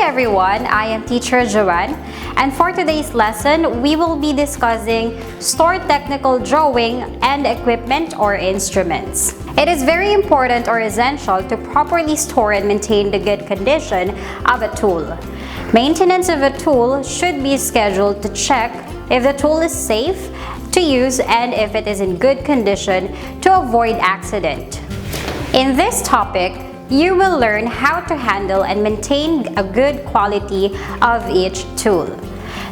Hi everyone, I am teacher Joanne, and for today's lesson, we will be discussing store technical drawing and equipment or instruments. It is very important or essential to properly store and maintain the good condition of a tool. Maintenance of a tool should be scheduled to check if the tool is safe to use and if it is in good condition to avoid accident. In this topic, you will learn how to handle and maintain a good quality of each tool.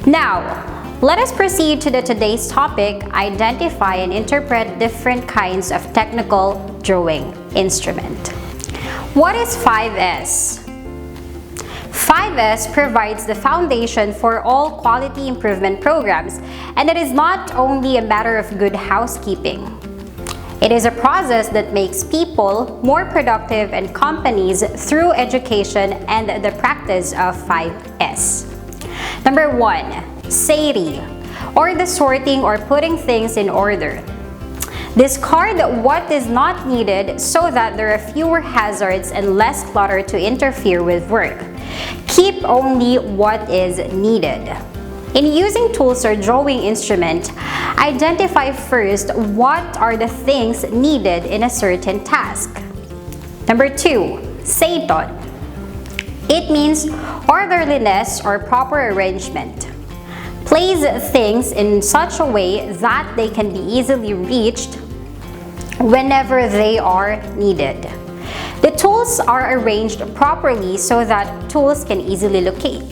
Now, let us proceed to today's topic, identify and interpret different kinds of technical drawing instrument. What is 5S? 5S provides the foundation for all quality improvement programs, and it is not only a matter of good housekeeping. It is a process that makes people more productive and companies through education and the practice of 5S. Number 1, SEIRI, or the sorting or putting things in order. Discard what is not needed so that there are fewer hazards and less clutter to interfere with work. Keep only what is needed. In using tools or drawing instrument, identify first what are the things needed in a certain task. Number 2, seiton. It means orderliness or proper arrangement. Place things in such a way that they can be easily reached whenever they are needed. The tools are arranged properly so that tools can easily locate.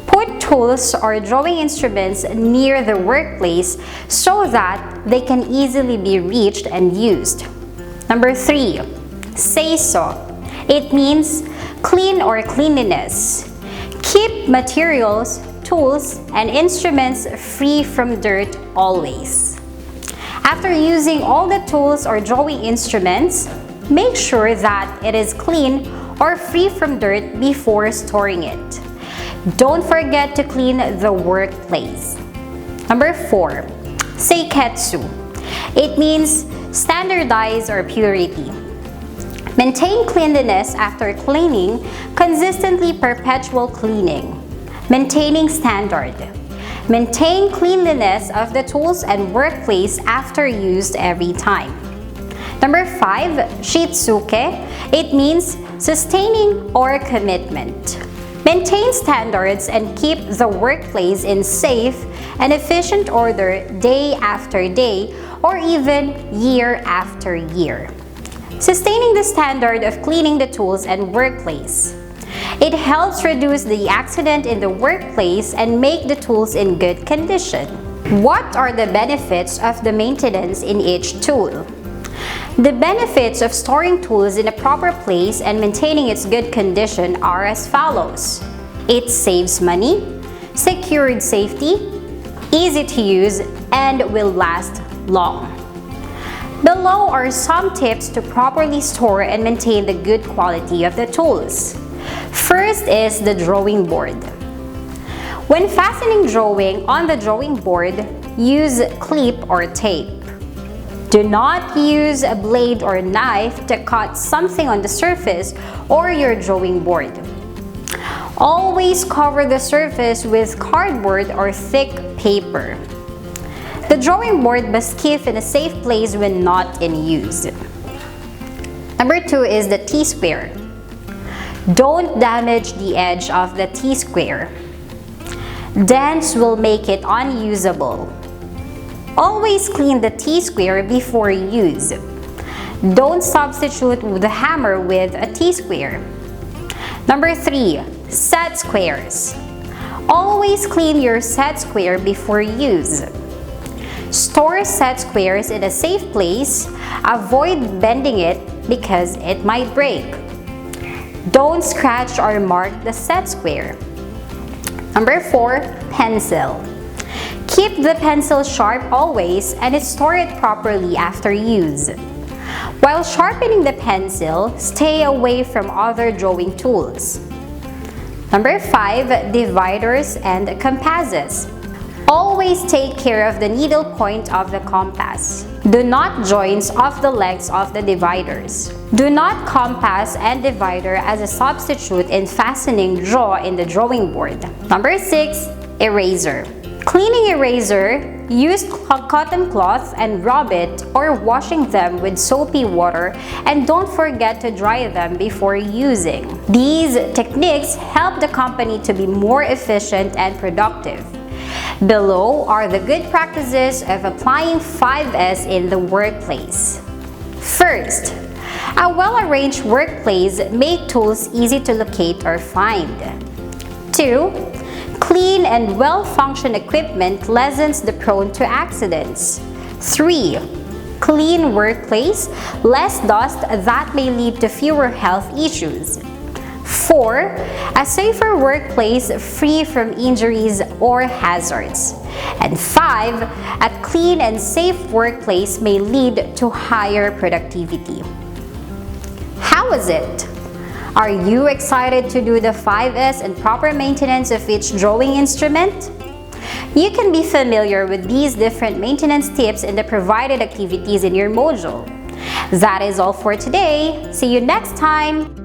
Put tools or drawing instruments near the workplace so that they can easily be reached and used. Number 3, seiso. It means clean or cleanliness. Keep materials, tools, and instruments free from dirt always. After using all the tools or drawing instruments, make sure that it is clean or free from dirt before storing it. Don't forget to clean the workplace. Number 4, seiketsu. It means standardize or purity. Maintain cleanliness after cleaning, consistently perpetual cleaning. Maintaining standard. Maintain cleanliness of the tools and workplace after used every time. Number 5, shitsuke. It means sustaining or commitment. Maintain standards and keep the workplace in safe and efficient order day after day or even year after year. Sustaining the standard of cleaning the tools and workplace. It helps reduce the accident in the workplace and make the tools in good condition. What are the benefits of the maintenance in each tool? The benefits of storing tools in a proper place and maintaining its good condition are as follows. It saves money, secured safety, easy to use, and will last long. Below are some tips to properly store and maintain the good quality of the tools. First is the drawing board. When fastening drawing on the drawing board, use clip or tape. Do not use a blade or knife to cut something on the surface or your drawing board. Always cover the surface with cardboard or thick paper. The drawing board must keep in a safe place when not in use. Number 2 is the T-square. Don't damage the edge of the T-square. Dents will make it unusable. Always clean the T-square before use. Don't substitute the hammer with a T-square. Number 3, set squares. Always clean your set square before use. Store set squares in a safe place. Avoid bending it because it might break. Don't scratch or mark the set square. Number 4, pencil. Keep the pencil sharp always and store it properly after use. While sharpening the pencil, stay away from other drawing tools. Number 5, dividers and compasses. Always take care of the needle point of the compass. Do not join off the legs of the dividers. Do not compass and divider as a substitute in fastening draw in the drawing board. Number 6. Eraser. Cleaning eraser, use cotton cloth and rub it or washing them with soapy water, and don't forget to dry them before using. These techniques help the company to be more efficient and productive. Below are the good practices of applying 5S in the workplace. First, a well-arranged workplace makes tools easy to locate or find. 2. Clean and well-functioned equipment lessens the prone to accidents. 3. Clean workplace, less dust that may lead to fewer health issues. 4. A safer workplace free from injuries or hazards. And 5. A clean and safe workplace may lead to higher productivity. How was it? Are you excited to do the 5S and proper maintenance of each drawing instrument? You can be familiar with these different maintenance tips in the provided activities in your module. That is all for today. See you next time!